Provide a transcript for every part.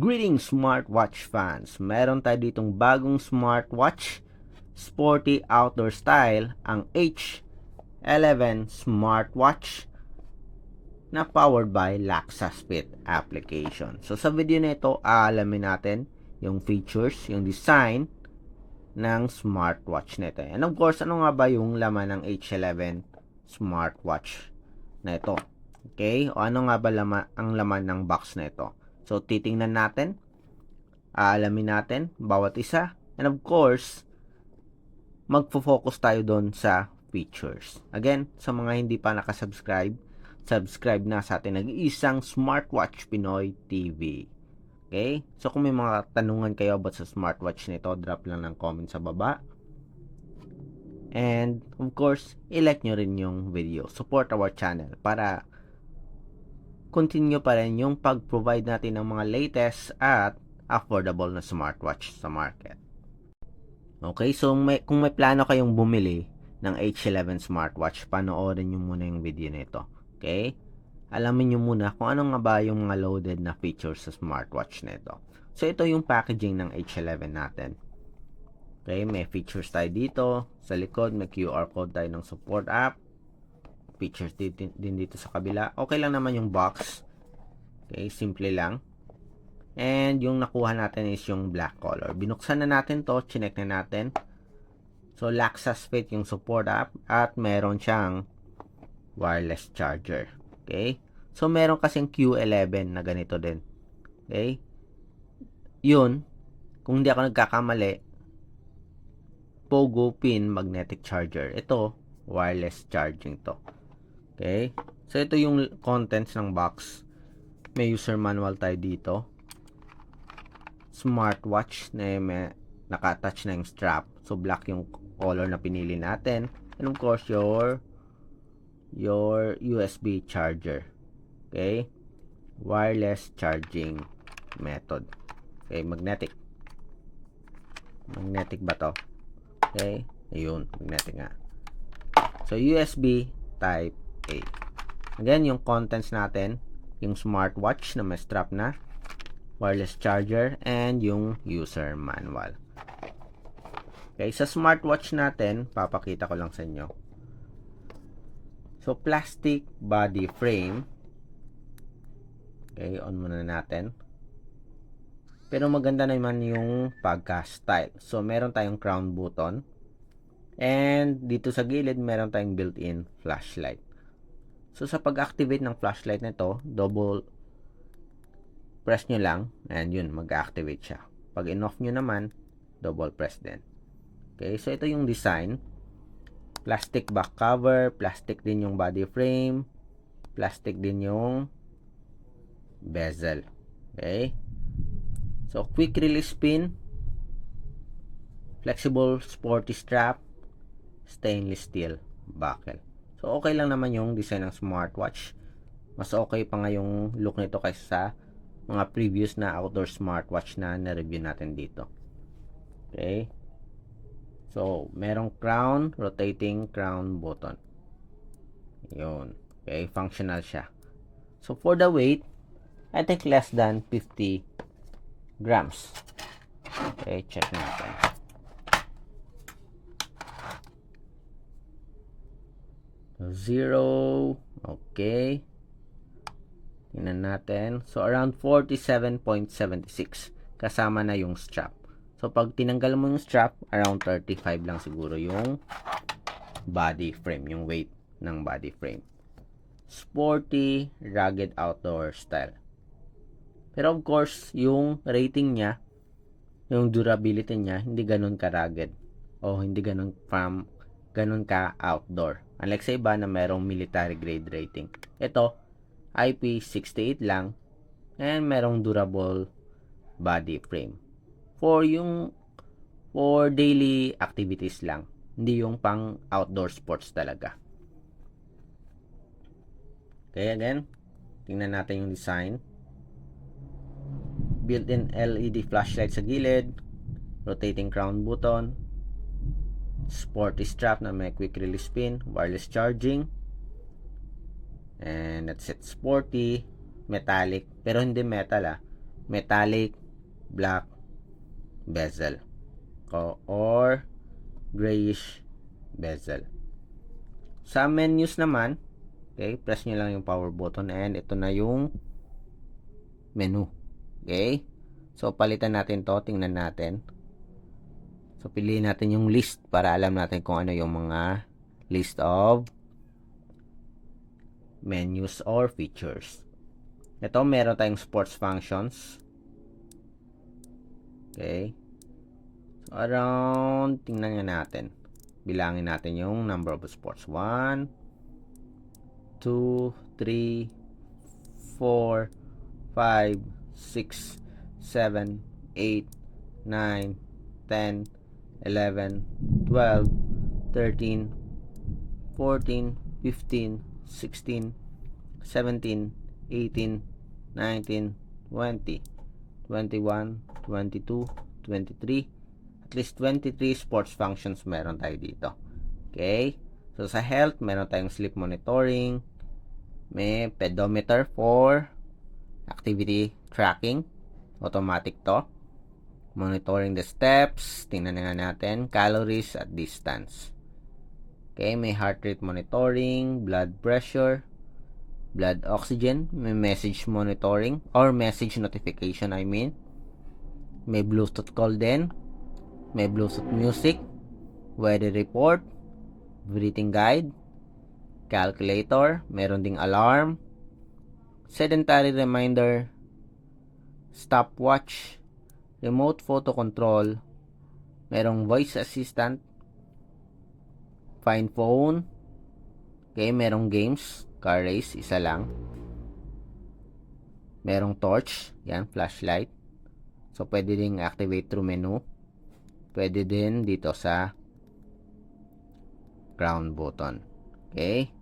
Greetings smartwatch fans! Meron tayo ditong bagong smartwatch, sporty outdoor style, ang H11 smartwatch na powered by Laxaspit application. So sa video na ito, aalamin natin yung features, yung design ng smartwatch na ito. And of course, ano nga ba yung laman ng H11 smartwatch na ito? Okay? O ano nga ba ang laman ng box na ito? So, titingnan natin, aalamin natin bawat isa, and of course, magfo-focus tayo doon sa features. Again, sa mga hindi pa nakasubscribe, subscribe na sa ating nag-iisang Smartwatch Pinoy TV. Okay? So, kung may mga tanungan kayo about sa smartwatch nito, drop lang ng comment sa baba. And, of course, i-like nyo rin yung video. Support our channel para continue pa rin yung pag-provide natin ng mga latest at affordable na smartwatch sa market. Okay, so kung may plano kayong bumili ng H11 smartwatch, panoorin nyo muna yung video nito. Okay? Alamin nyo muna kung ano nga ba yung mga loaded na features sa smartwatch nito. So, ito yung packaging ng H11 natin. Okay, may features tayo dito. Sa likod, may QR code tayo ng support app. Features din dito sa kabila. Okay lang naman yung box. Okay, simple lang. And yung nakuha natin is yung black color. Binuksan na natin to, chinek na natin. So, Laxaspit yung support app at meron siyang wireless charger. Okay? So, meron kasing Q11 na ganito din. Okay? Yun, kung hindi ako nagkakamali, Pogo pin magnetic charger. Ito, wireless charging to. Okay? So, ito yung contents ng box. May user manual tayo dito. Smartwatch na may naka-attach na yung strap. So, black yung color na pinili natin. And of course, your USB charger. Okay? Wireless charging method. Okay, magnetic. Magnetic ba to? Okay? Ayun, magnetic nga. So, USB type A. Again, yung contents natin, yung smartwatch na may strap na, wireless charger, and yung user manual. Okay, sa smartwatch natin, papakita ko lang sa inyo. So, plastic body frame. Okay, on muna natin. Pero maganda naman yung pagka-style. So, meron tayong crown button. And dito sa gilid, meron tayong built-in flashlight. So, sa pag-activate ng flashlight nito, double press nyo lang, and yun, mag-activate siya. Pag in-off nyo naman, double press din. Okay, so ito yung design. Plastic back cover, plastic din yung body frame, plastic din yung bezel. Okay, so quick release pin, flexible sporty strap, stainless steel buckle. So, okay lang naman yung design ng smartwatch. Mas okay pa nga yung look nito kaysa sa mga previous na outdoor smartwatch na na-review natin dito. Okay. So, merong crown, rotating crown button. Yun. Okay, functional siya. So, for the weight, I think less than 50 grams. Okay, check natin. Zero. Okay. Tingnan natin. So, around 47.76. Kasama na yung strap. So, pag tinanggal mo yung strap, around 35 lang siguro yung body frame. Yung weight ng body frame. Sporty, rugged outdoor style. Pero of course, yung rating niya, yung durability niya, hindi ganun ka-rugged. O hindi ganun ka-outdoor. Unlike sa iba na merong military grade rating. Ito, IP68 lang. And merong durable body frame. For daily activities lang. Hindi yung pang outdoor sports talaga. Okay, again. Tingnan natin yung design. Built-in LED flashlight sa gilid. Rotating crown button. Sporty strap na may quick release pin, wireless charging, and that's it. Sporty, metallic, pero hindi metal metallic, black bezel or grayish bezel. Sa menus naman, okay, press nyo lang yung power button and ito na yung menu. Okay? So, palitan natin to. Tingnan natin. So, piliin natin yung list para alam natin kung ano yung mga list of menus or features. Ito, meron tayong sports functions. Okay. So, around, tingnan nga natin. Bilangin natin yung number of sports. 1, 2, 3, 4, 5, 6, 7, 8, 9, 10, 11, 12, 13, 14, 15, 16, 17, 18, 19, 20, 21, 22, 23, at least 23 sports functions meron tayo dito. Okay? So, sa health, meron tayong sleep monitoring, may pedometer for activity tracking, automatic to. Monitoring the steps, tingnan na nga natin, calories at distance. Okay, may heart rate monitoring, blood pressure, blood oxygen, may message monitoring or message notification I mean. May Bluetooth call din, may Bluetooth music, weather report, breathing guide, calculator, meron ding alarm, sedentary reminder, stopwatch, remote photo control, merong voice assistant, find phone, okay, merong games, car race, isa lang, merong torch, yan, flashlight, so pwede din activate through menu, pwede din dito sa ground button, okay,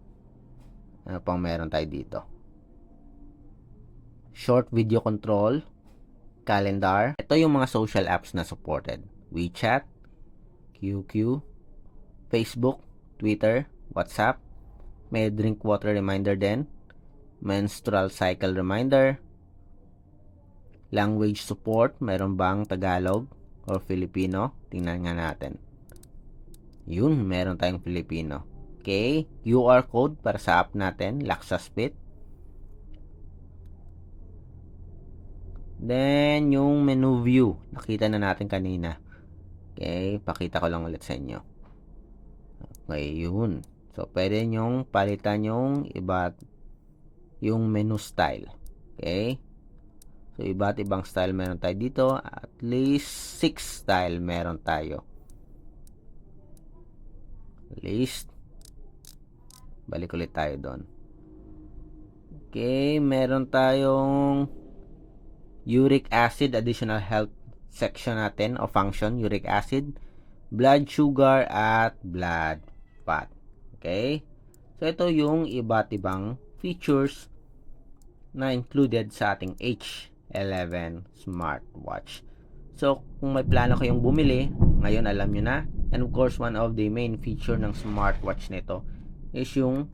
ano pang meron tayo dito, short video control, calendar. Ito yung mga social apps na supported. WeChat, QQ, Facebook, Twitter, WhatsApp. May drink water reminder din. Menstrual cycle reminder. Language support. Meron bang Tagalog or Filipino? Tingnan nga natin. Yun, meron tayong Filipino. Okay. QR code para sa app natin. Laxaspit. Then, yung menu view. Nakita na natin kanina. Okay, pakita ko lang ulit sa inyo. Okay, yun. So, pwede nyong palitan yung yung menu style. Okay? So, iba't ibang style meron tayo dito. At least 6 style meron tayo. List. Balik ulit tayo doon. Okay, meron tayong uric acid, additional health section natin o function, uric acid, blood sugar, at blood fat. Okay? So, ito yung iba't ibang features na included sa ating H11 smartwatch. So, kung may plano kayong bumili, ngayon alam nyo na. And of course, one of the main feature ng smartwatch nito is yung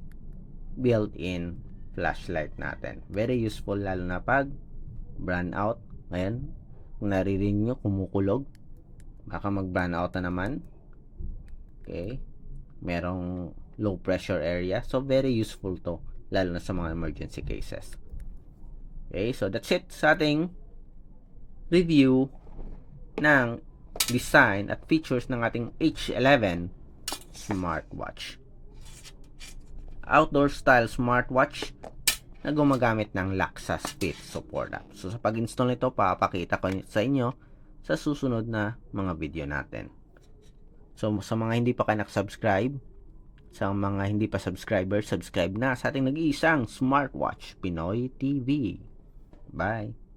built-in flashlight natin. Very useful lalo na pag brownout out. Ngayon, kung naririnig nyo, kumukulog. Baka mag-brown out na naman. Okay. Merong low pressure area. So, very useful to. Lalo na sa mga emergency cases. Okay. So, that's it sa ating review ng design at features ng ating H11 smartwatch. Outdoor style smartwatch na gumagamit ng Laxaspit support app. So, sa pag-install nito, papakita ko sa inyo sa susunod na mga video natin. So, sa mga hindi pa kayo subscribe, sa mga hindi pa subscriber, subscribe na sa ating nag-iisang smartwatch, Pinoy TV. Bye!